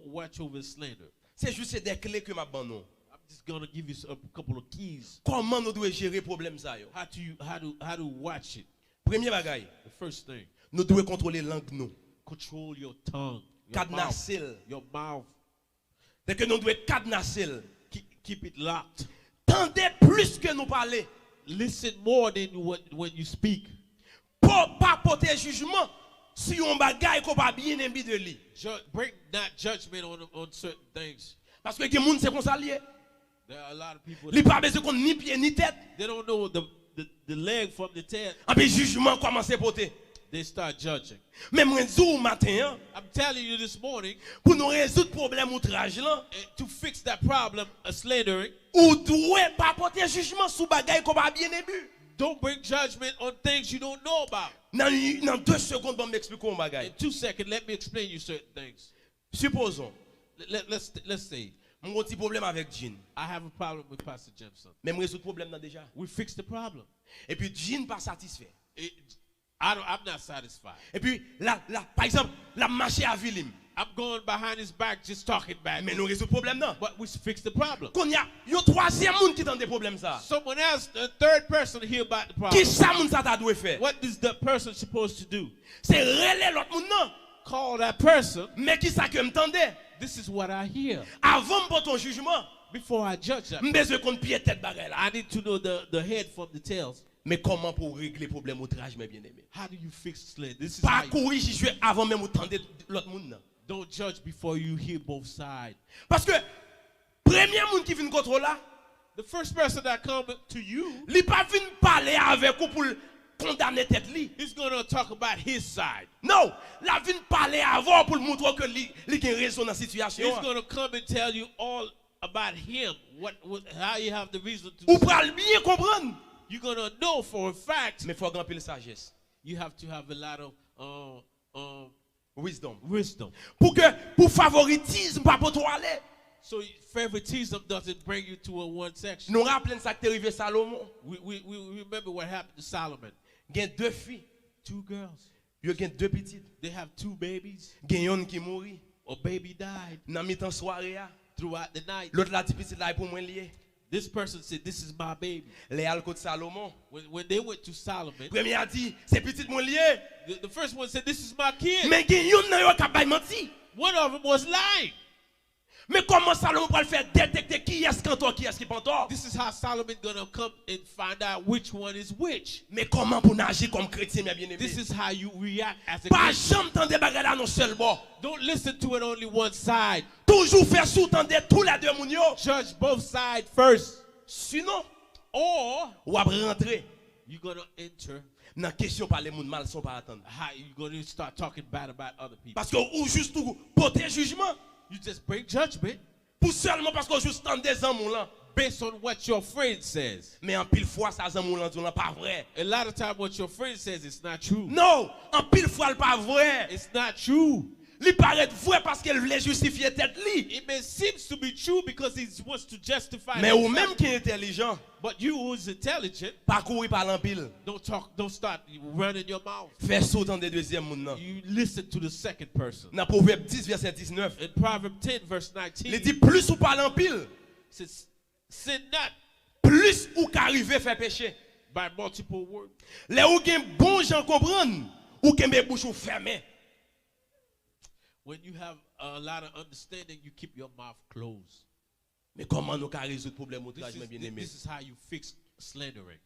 watch over slander? C'est juste des clés que m'a donné. I'm just gonna give you a couple of keys. Comment nous devons gérer problème ça yo? How to watch it. Premier bagay, The first thing, nous devons contrôler langue nous. control your tongue, your Cadenasser. mouth. Your mouth. Dès que nous devons cadenasser. Keep it locked. Tendez plus que nous parler. Listen more than when you speak. Pour pas porter jugement si on bagay qu'on pas bien aimé de lui. Bring not judgment on certain things. Parce que les gens c'est comme ça lié. There are a lot of people Li pas besoin qu'on ni pied ni tête. they don't know the leg from the tail. En puis jugement commence à porter. They start judging. Même moi dis au matin hein, I'm telling you this morning, pour nous résoudre problème outrage là, to fix that problem of slandering, ou doit pas porter jugement sur bagay qu'on pas bien aimé. don't bring judgment on things you don't know about. Dans 2 secondes, on m'expliquer un bagay. In 2 seconds, let me explain you certain things. Supposons, Let's say mon petit problème avec Jean. I have a problem with Pastor Jemson. Même résoudre problème là déjà. We fixed the problem. Et puis Jean pas satisfait. I'm not satisfied. Et puis là par exemple, la marché à Vilim. I'm going behind his back just talking bad. Mais nous résoudre problème non. But we fixed the problem. Qu'on y a un troisième monde qui dans des problèmes ça. Someone else, a third person hear about the Qui problem. ça monde ça t'a dû faire? What is the person supposed to do? C'est relayer l'autre monde non. Call that person. Mais qui ça que m'tendait? This is what I hear. Avant de porter un jugement, Before I judge that, m'besoin qu'on pied tête bagay là. I need to know the head from the tails. Mais comment pour régler problème outrage mes bien-aimés? How do you fix slander? This is Pas how you, courir j'y avant même ou tendre l'autre monde non. don't judge before you hear both sides. Parce que premier monde qui vient contrôler là, The first person that come to you, li pas vinn parler avec ou pour condamner tête li. he's going to talk about his side. Non, la vinn parler avant pour montrer que li gen raison dans situation. He's going to come and tell you all about him, how you have the reason to. Ou pral bien comprendre. You're going to know for a fact. Mais faut grand pile sagesse. You have to have a lot of Wisdom. Wisdom. Pour favoritisme, pas pour toi aller. So favoritism doesn't bring you to a one section. Nous rappelons ça qui est arrivé Salomon. We remember what happened to Solomon. Il y a 2 filles. 2 girls. Il y a 2 petites. They have 2 babies. Il y a une qui mourit. A baby died Dans mi-temps soirée. throughout the night. L'autre la petite là pour moi lié. This person said, "This is my baby." Les alcool de Salomon. When they went to Solomon, Premier a dit, c'est petite mon lié. the first one said, "This is my kid." Mais il y a une nan yo qui a menti. One of them was lying. Mais comment Salomon va le faire détecter qui est-ce cantor, qui est-ce qui pantor? This is how Solomon gonna come and find out which one is which. Mais comment pour agir comme chrétien bien aimé? This is how you react as a Pas Christian. jamais tendre bagarre là non seul bord. Don't listen to it only one side. Toujours faire sous-tendre tous les deux moun yo. Judge both sides first. Sinon, Or ou après rentrer you're gonna enter dans question par les moun mal sont pas attendre. how you're gonna start talking bad about other people. Parce que ou juste tout porter jugement You just bring judgment pour seulement parce que juste tendre des amours là. based on what your friend says. Mais en pile fois ça amours là tout là pas vrai. A lot of time what your friend says is not true. Non, en pile fois le pas vrai. It's not true. Il paraît vrai parce qu'elle voulait justifier tête li. It may seems to be true because he wants to justify Mais ou himself. même qui est intelligent, But you who's intelligent, pas courir par l'empile. don't start running your mouth. Fais sauter des deuxième moun nan. You listen to the second person. Dans Proverbe 10 verset 19. In Proverbs 10 verse 19, Il dit plus ou par l'empile, it says, "Sin not plus ou qu'arriver faire péché. by multiple words." Les ou gen bon gens comprendre ou kembe bouche ou fermé. When you have a lot of understanding, you keep your mouth closed. Mais comment nous ka résoudre problème outrage bien aimé? This is how you fix slandering.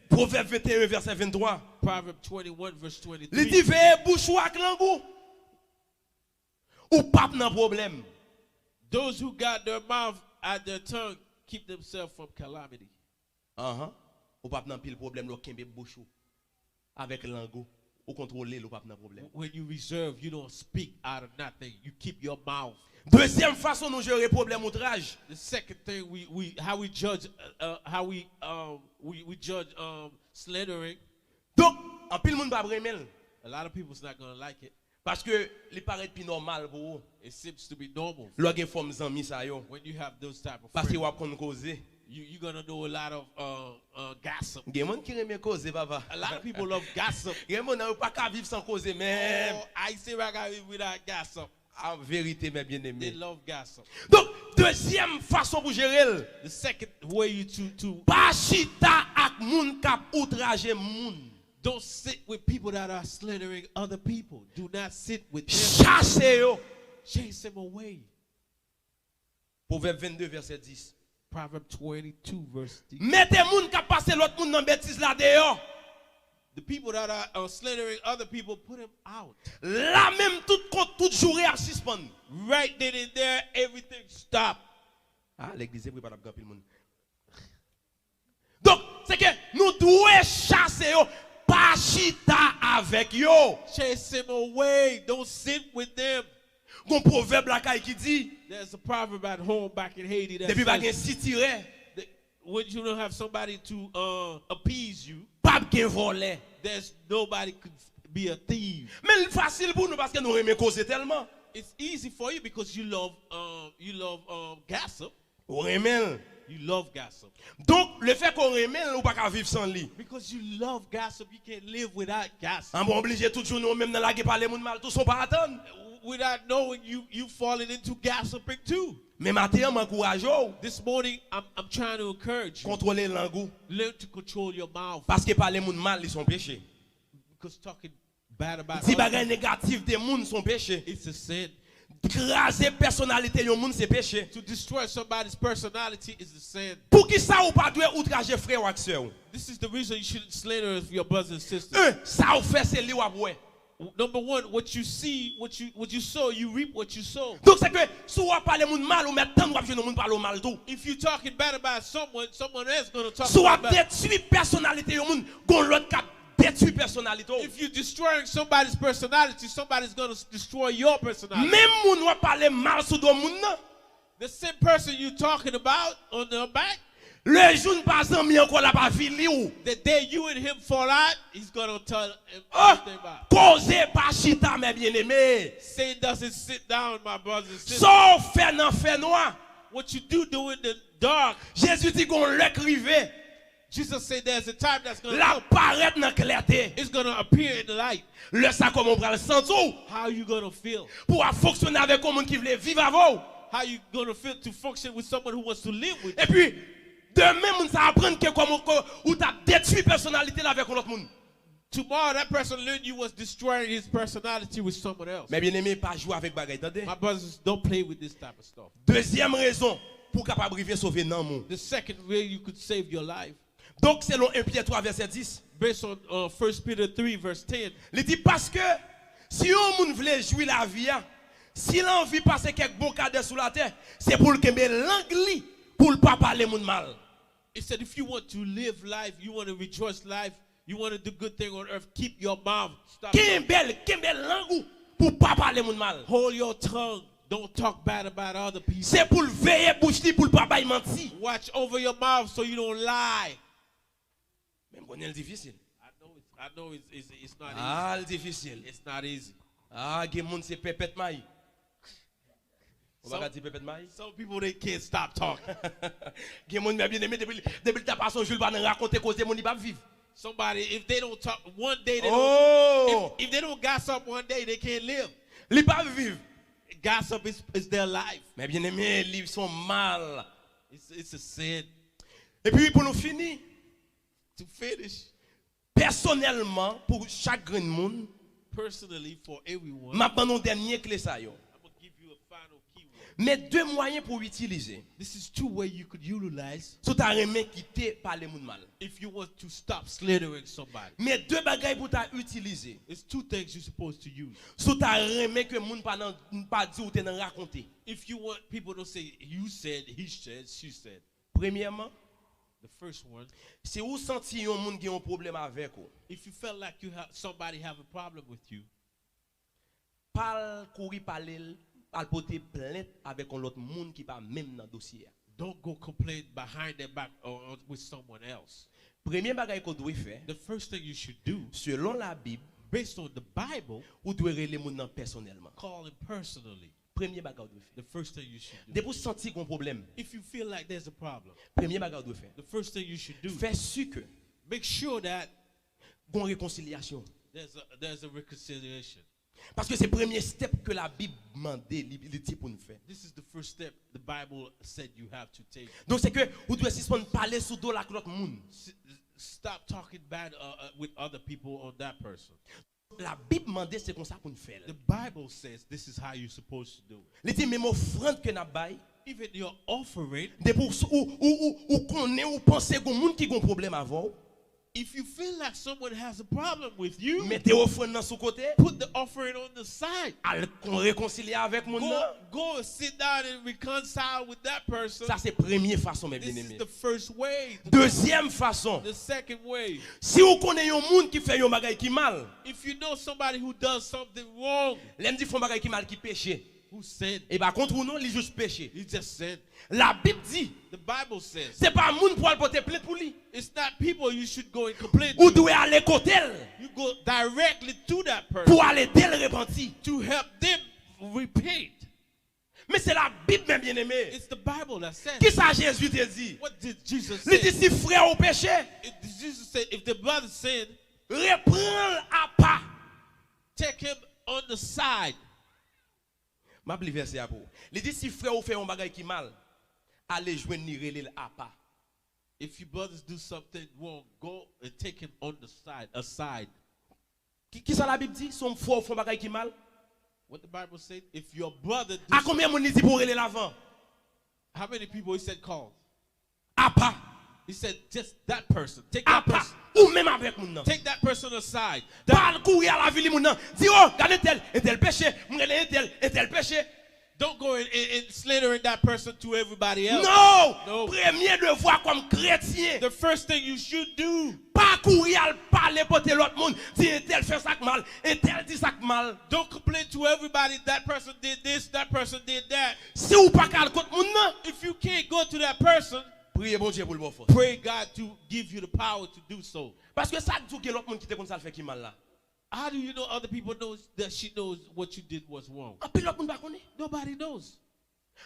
Proverbe 21 verset 23. Proverbs 21 verse Il 23. dit veille bouche ou ak langou. Ou pas nan problème. Those who got their mouth at their tongue keep themselves from calamity. Ou pas nan pile problème lo kembe bouche ou avec langou. Ou contrôler ou pas nan problème. When you reserve, you don't speak out of nothing. You keep your mouth. Deuxième façon nous gérer problème outrage. The second thing how we judge we judge slandering. Donc en pile monde pas remel A lot of people's not gonna like it. parce que il paraît plus normal pour vous. It seems to be normal Lo gen forme zanmi sa yo when you have those type of parce que friends. wap kon causer. You're gonna know a lot of gossip. Gen moun ki reme causer papa. A lot of people love gossip. Gen moun nan pas ka vivre sans causer même. Oh, I say I got without gossip. En vérité mes They bien-aimés. love gossip. Donc deuxième façon pour gérer The second way you to pas chita ak moun k'ap outrager moun. don't sit with people that are slandering other people. Do not sit with them. Chasse yo. Chase them away. Proverbe 22 verset 10. Proverbs 22 verse 10. Mettez moun k'ap passe l'autre moun nan bêtise là dehors. The people that are slandering other people, put them out. Là même tout jour à suspend. Right then and there, everything stop. Ah, l'église est préparée pour le monde. Donc, c'est que nous devons chasser yo, pas chita avec yo. Chase them away. Don't sit with them. Gon proverbe la qui dit, There's a proverb at home back in Haiti that depuis pas gen says si tire, that when you don't have somebody to appease you, pas gen voler. there's nobody could be a thief. Mais c'est facile pour nous parce que nous aimons causer tellement. It's easy for you because you love gossip. On aime. You love gossip. Donc, le fait qu'on aime, ou pas qu'à vivre sans lui. Because you love gossip, you can't live without gossip. On va obliger toujours nous même dans la guerre parler moun mal tout son pas attendre. Without knowing you falling into gossiping too. Mais matin m'encourage This morning, I'm trying to encourage you. contrôler l'angou Learn to control your mouth. parce que parler moun mal ils sont péché. Because talking bad about Si others, bagay négatif des moun sont péché. it's a sin. Craser personnalité yon moun c'est péché. To destroy somebody's personality is a sin. Pour qui ça ou pas doit outrager frère ou sœur? This is the reason you shouldn't slander your brothers and sisters. Ça ou fait c'est li ou ouais. Number one, what you see, what you sow, you reap what you sow. Donc c'est que si ou parler moun mal ou mettre tant ou jeune moun parler mal tout. If you're talking bad about someone else going to talk Si ou bad about. détruit personnalité yon moun, gon l'autre cap détruit personnalité. If you're destroying somebody's personality, somebody's going to destroy your personality. Même moun ou parler mal sous do moun nan. The same person you're talking about on their back, Le jour pas ami encore la pas fini ou. The day you and him fall out, he's going to tell him Oh, everything about it. cause pas chita mes bien-aimés. Satan doesn't sit down, my brothers and sisters. Sauf fait dans fait noir. What you do in the dark, Jésus dit qu'on le crivé. Jesus said there's a time that's going to La come. paraître dans clarté. It's going to appear in the light. Le ça comment on prend le sentir How you going to feel? pour fonctionner avec un monde qui veut vivre avant. How you going to feel to function with someone who wants to live with Et you? puis demain on ça apprendre que comment ou t'as détruit personnalité là avec un autre monde. Tomorrow, that person learned you was destroying his personality with someone else. Mais bien aimé pas jouer avec bagaille, attendez. My brothers, don't play with this type of stuff. Deuxième raison pour capable arriver sauver nan moun. The second way you could save your life, Donc selon 1 Pierre 3 verset 10, based on 1 Peter 3 verse 10, il dit parce que si un monde veut jouir la vie, si l'envie passer quelques bons cadres sous la terre, c'est pour le kembe langue li pour le pas parler moun mal. it said if you want to live life, you want to rejoice life, you want to do good thing on earth, keep your mouth. Stop. Kembe langue pour pas parler moun mal. Hold your tongue. Don't talk bad about other people. C'est pour le veiller bouche li pour le pas bailler menti. Watch over your mouth so you don't lie. Même connaît le difficile. I know it's not Ah, le difficile. easy. It's not easy. Ah, gen moun c'est pépette maï. On Some- va dire pépette maï. Some people they can't stop talking. Gen moun bien aimé depuis ta passion Jules va raconter cause moun il pas vivre. Somebody, if they don't talk one day, they Oh, don't. If they don't gossip one day, they can't live. li pas vivre. Gossip is their life. Mais bien aimé, ils sont mal. It's a sin. Et puis pour nous finir, To finish, personnellement pour chaque grand monde, personally for everyone, m'a donné un dernier clé ça yo. I'm gonna give you a final keyword. Mais deux moyens pour utiliser. This is two ways you could utilize Sous ta remè quitter parler moun mal. if you want to stop slandering somebody. Mais deux bagages pour ta utiliser. It's two things you're supposed to use. Sous ta remè que moun pas dit ou te nan raconter. If you want people to say, you said, he said, she said. Premièrement, The first one, si ou senti yon moun qui a un problème avec ou, if you felt like somebody have a problem with you, parle courir parler, al porter plainte avec un autre moun qui pas même dans dossier. don't go complain behind their back or with someone else. Premier bagage qu'on doit faire, The first thing you should do, selon la Bible, based on the Bible, ou doit relever moun nan personnellement. call him personally. Premier bagage doit faire. The first thing you should do. Dès pour sentir qu'on problème, If you feel like there's a problem, premier bagage doit faire. the first thing you should do, Fais sûr que make sure that gon réconciliation. there's a reconciliation. Parce que c'est le premier step que la Bible demande, il dit pour nous faire. This is the first step the Bible said you have to take. Donc c'est que vous devez suspendre parler sous dos la l'autre monde. Stop talking bad with other people on that person. La Bible demande c'est comme ça pour nous faire. The Bible says this is how you're supposed to do it. Il dit même offrande que n'a bail, Even your offering, de pour ou connaît ou penser que monde qui a un problème avant, if you feel like someone has a problem with you, mettez offrande dans sous côté, put the offering on the side. al réconcilier avec monde. Go and sit down and reconcile with that person. Ça c'est première façon mes This is bien-aimés. the first way. Deuxième façon, The second way, si vous connaissez un monde qui fait un bagage qui mal, if you know somebody who does something wrong, l'aime dit font bagage qui mal qui péché. who sinned, Et par contre non, il juste péché. he just sinned. La Bible dit, The Bible says c'est pas monde pour aller porter plainte pour lui. it's not people you should go and complain Ou to. doit aller côté You go directly to that person pour aller tel repenti. to help them repent. Mais c'est la Bible même bien-aimé. It's the Bible that says. Qui ça Jésus te dit? What did Jesus Il dit say? si frère au péché, Jesus said, if the brother sinned, reprends à pas. take him on the side. M'a pli verset à vous. Il dit si frère ou fait un bagage qui mal, allez joindre ni relève à pas. If your brothers do something wrong, go and take him on the side, aside. Qui ça la Bible dit? Son frère fait un bagage qui mal. What the Bible said, if your brother do À combien mon dit pour relève l'avant? how many people he said call? À pas. He said just that person. Take À that pas. person. Ou même avec mon nom. Take that person aside. Parle courir à la ville mon nom. Dis oh, regardez tel péché, m'rele tel péché. Don't go and slandering that person to everybody else. Non! No. Premier devoir comme chrétien. The first thing you should do, Pas courir à parler pour l'autre monde. Dire un tel fait ça mal, un tel dit ça mal. don't complain to everybody that person did this, that person did that. Si ou pas qu'à contre monde non, If you can't go to that person, Priez bon Dieu pour le bon force. Pray God to give you the power to do so. Parce que ça dit que l'autre monde qui te comme ça le fait qui mal là. How do you know other people knows that she knows what you did was wrong? En plus l'autre monde pas connaît. Nobody knows.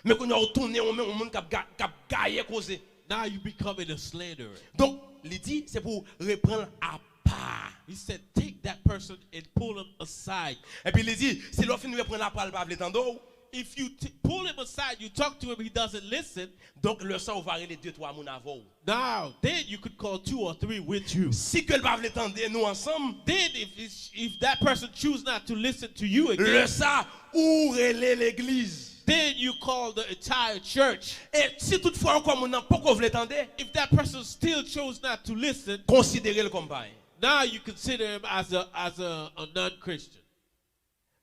Mais qu'on a retourné on monde qui a gaillé causé. Now you becoming a slanderer. Donc, il dit c'est pour reprendre à part. He said, take that person and pull him aside. Et puis il dit si l'autre finit reprendre la parole pas veut tendre. If you pull him aside, you talk to him, he doesn't listen. Donc le sang va les 2-3 moun avant. Now, then you could call 2 or 3 with you. Si que le pas veut tendre nous ensemble, Then if that person choose not to listen to you le again, ça ou relais l'église. then you call the entire church. Et si toutefois encore moun nan pas qu'on veut tendre, If that person still chose not to listen, considérez-le comme pareil. now you consider him as a non-Christian.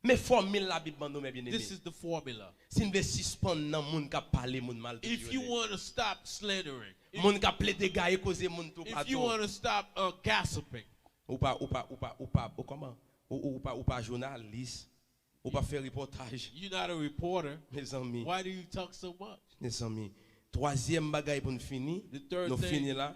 Mais formule la Bible nous mes bien-aimés. This is the formula. Si nous veut suspendre nan moun ka parler moun mal. If you want to stop slandering, Moun ka plaider gaye causer moun tout if you want to stop gossiping, ou pas comment ou pas journaliste ou pas faire reportage you're not a reporter. mes amis. Why do you talk so much? Mes amis, troisième bagaille pour nous finir. The third Nous thing, finir là.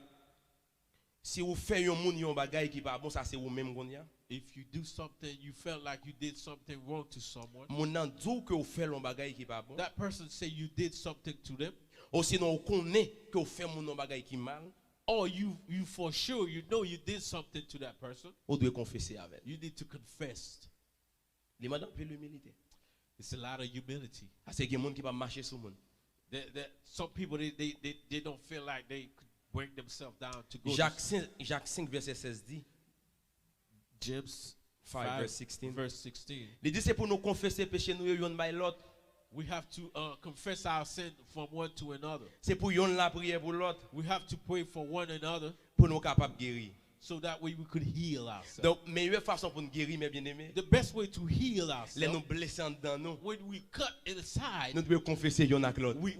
Si vous faites un moun yon bagaille qui pas bon, ça c'est vous même qu'on y a. if you do something, you felt like you did something wrong to someone, Moun nan dou que vous faites un bagaille qui pas bon. that person say you did something to them, Ou sinon vous connaît que vous faites moun bagaille qui mal, or you for sure you know you did something to that person, vous devez confesser avec. you need to confess. Les madame peu l'humilité. It's a lot of humility. Parce que moun qui pas marcher sur moun. Some people they don't feel like they could bring themselves down to go. Jacques 5 verset 16 dit. James 5 verse 16. verse 16. Il dit c'est pour nous confesser péché nous yon by l'autre. We have to confess our sin from one to another. C'est pour yon la prière pour l'autre We have to pray for one another pour nous capable guérir. so that way we could heal ourselves. Donc meilleure façon pour nous guérir mes bien-aimés, The best way to heal les nous ourselves, blesser en dedans nous, when we cut it aside, nous devons confesser yon ak l'autre we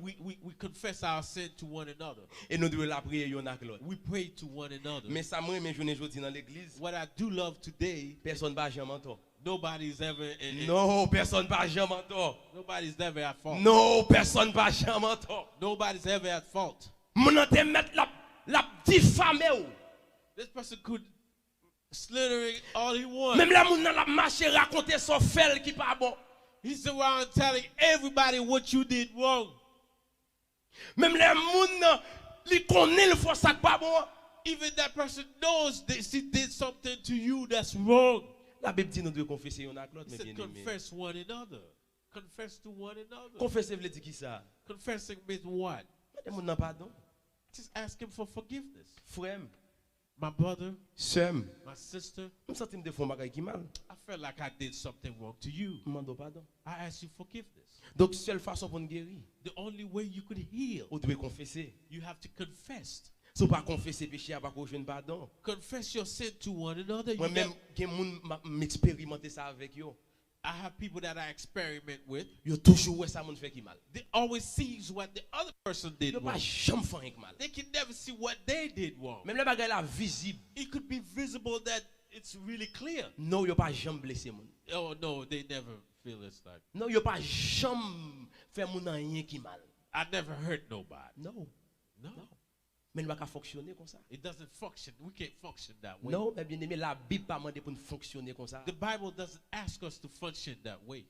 confess our sin to one another. et nous devons la prière yon ak l'autre. We pray to one another. Mais ça moi mes journées jodi dans l'église, What I do love today, personne pas jamais tort. nobody's ever Non, personne pas jamais tort. nobody's ever at fault. Non, personne pas jamais tort. Nobody's ever at fault. Mon te mettre la diffamer ou. This person could slithering all he wants. Même la moun nan la marcher raconter son fel qui pas bon. He's around telling everybody what you did wrong. Même les moun nan li connaît le faut ça pas bon. Even that person knows that she did something to you that's wrong. La Bible dit nous devons confesser yon ak l'autre He mes said, bien-aimés. confess one another. Confess to one another. Confesser veut dire qui ça? Confessing means what? Les moun nan pardon. Just ask him for forgiveness. Frère, My brother, sœur, my sister, me senti me de fond bagay qui mal. I felt like I did something wrong to you. Mando pardon. I ask you forgiveness. Donc seule façon pour nous guérir, The only way you could heal, on doit confesser. you have to confess. Si pas confesser péché, pas qu'on jeune pardon. Confess your sin to one another. You Moi même never- gen moun m'expérimenter ça avec yo. I have people that I experiment with. Yo toujours ouais ça moun fait qui mal. They always sees what the other person did Yo pas wrong. jamais fait rien mal. They can never see what they did wrong. Même les bagay là visible. It could be visible that it's really clear. Non, yo pas jamais blessé moun. Oh no, they never feel it's like Non, yo pas jamais fait moun nan rien qui mal. I never hurt nobody. Non. No, Mais il va pas fonctionner comme ça. it doesn't function. We can't function that way. Non, mais bien aimé, la Bible pas demandé pour nous fonctionner comme ça. The Bible doesn't ask us to function that way.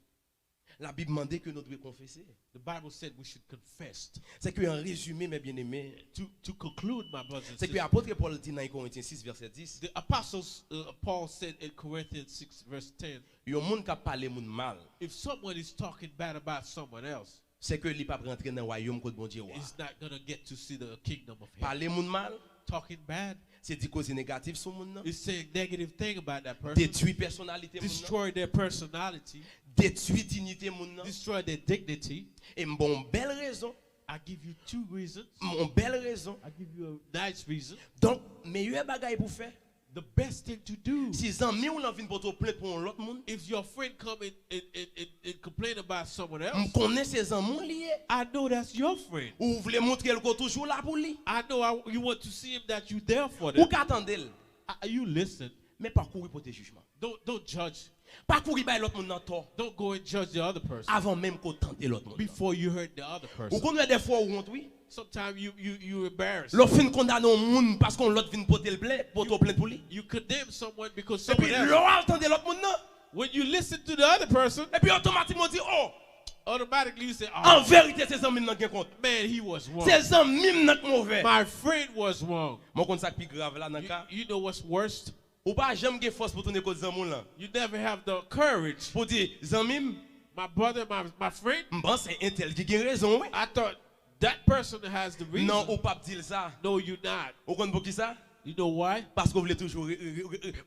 La Bible demandait que nous devons confesser. The Bible said we should confess. C'est que en résumé, mes bien-aimés, To conclude, my brothers and c'est que sisters, l'apôtre Paul dit dans 1 Corinthiens 6 verset 10, the apostles Paul said in Corinthians 6 verse 10, yon moun ka parler moun mal, if someone is talking bad about someone else, c'est que li pa rentrer dans le royaume que bon Dieu wa. he's not going to get to see the kingdom of heaven. Parler moun mal, Talking bad c'est dire cause négative sur moun nan, is saying negative thing about that person, détruire personnalité moun nan, destroy their personality, détruire dignité moun nan. destroy their dignity. Et bon belle raison, I give you two reasons. mon belle raison. I give you a nice reason. Donc meilleur bagay pour faire, The best thing to do, si zanmi ou l'envie pour te plaindre pour l'autre moun, if your friend come and complain about someone else, m connais ces zanmou lié. I know that's your friend. Ou voulez montrer le ko toujours là pour lui. I know you want to see him that you there for Ou them. qu'attendel. You listen. Mais pas courir pour tes jugements. Don't judge. Pas courir par l'autre monde dans tort. Don't go and judge the other person Avant même qu'on tente l'autre monde. before you hurt the other Ou person. qu'on a des fois où honte, oui. Sometimes you embarrass. L'autre fin condamner un monde parce qu'on l'autre vient porter le plainte pour lui. You condemn someone because Et puis someone else. l'autre entendait l'autre monde non. When you listen to the other person, Et puis automatiquement dit oh, automatically you say, en "Oh vérité c'est amis nan gen compte. man, he was wrong. C'est amis nan mauvais. My friend was wrong." Mon compte ça plus grave là dans cas. You know what's worst? Ou pas jamais gen force pour tourner cause zamou là. You never have the courage. Pour dire zamim, My brother, my friend. m'pense c'est un tel qui gen raison oui. I thought that person has the reason. Non, ou pas dire ça. No, you're not. Ou connait pour qui ça? You know why? Parce que vous voulez toujours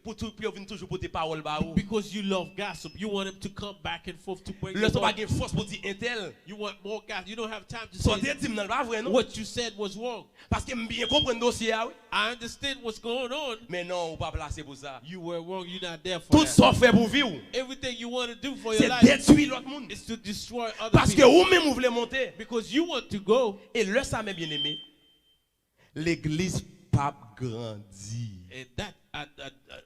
pour tout puis venir toujours pour tes paroles ba ou. Because you love gossip. You want him to come back and forth to bring Le you son pas up. gen force pour dire un tel. You want more gossip. You don't have time to So say dire dit nan pas vrai non? what you said was wrong. Parce que me bien comprendre dossier ah oui. I understand what's going on. Mais non, ou pas placé pour ça. You were wrong. You're not there for Tout that. ça fait pour vivre. Everything you want to do for your C'est life détruire l'autre monde. is to destroy other Parce que people. vous même vous voulez monter. Because you want to go. Et le ça mes bien-aimés. L'église pas grandit. And that,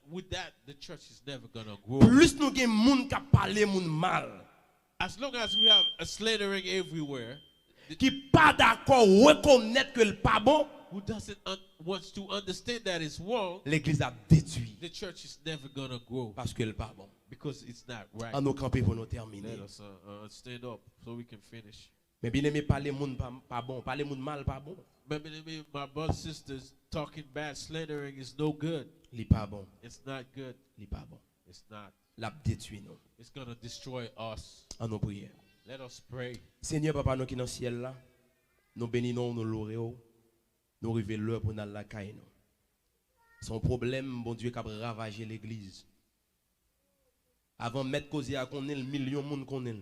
with that, the church is never gonna grow. Plus nous gen moun qui parler moun mal, As long as we have a slandering everywhere, qui pas d'accord reconnaître que le pas bon, who doesn't wants to understand that it's wrong, l'église a détruit the church is never gonna grow parce que le pas bon. because it's not right. En nous camper pour nous terminer. Let us stand up so we can finish. Mais bien aimé parler moun pas bon, parler moun mal pas bon. Remember, my brothers and sisters, talking bad, slandering is no good. Li pas bon, It's not good. li pas bon. It's not. L'a détruit nous. It's gonna destroy us. En nos prières. Let us pray. Seigneur papa nous qui dans le ciel là, nous bénissons nous louons, nous arrivons l'heure pour nous la caille nous. Son problème bon Dieu qui a ravagé l'église. Avant mettre causer à connaître le million de monde connaît.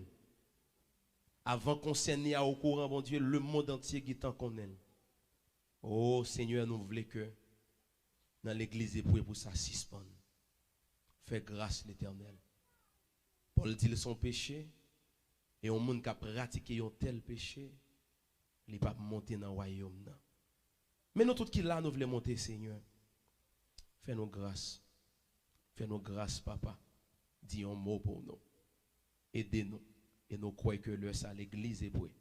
Avant concerner au courant bon Dieu le monde entier qui t'en connaît. Oh Seigneur, nous voulons que dans l'église éprouvé pour ça suspendre. Fais grâce l'Éternel. Paul dit son péché et un monde qui a pratiqué un tel péché, il ne peut pas monter dans le royaume. Mais nous tous qui là nous voulons monter Seigneur. Fais-nous grâce. Fais-nous grâce papa. Dis un mot pour nous. Aidez-nous. Et nous croyons que le ça l'église est prêt.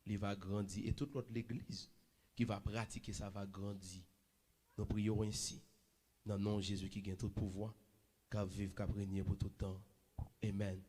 Il va grandir et toute notre église qui va pratiquer ça va grandir. Nous prions ainsi dans le nom de Jésus qui gagne tout pouvoir, qu'à vivre, qu'à régner pour tout temps. Amen.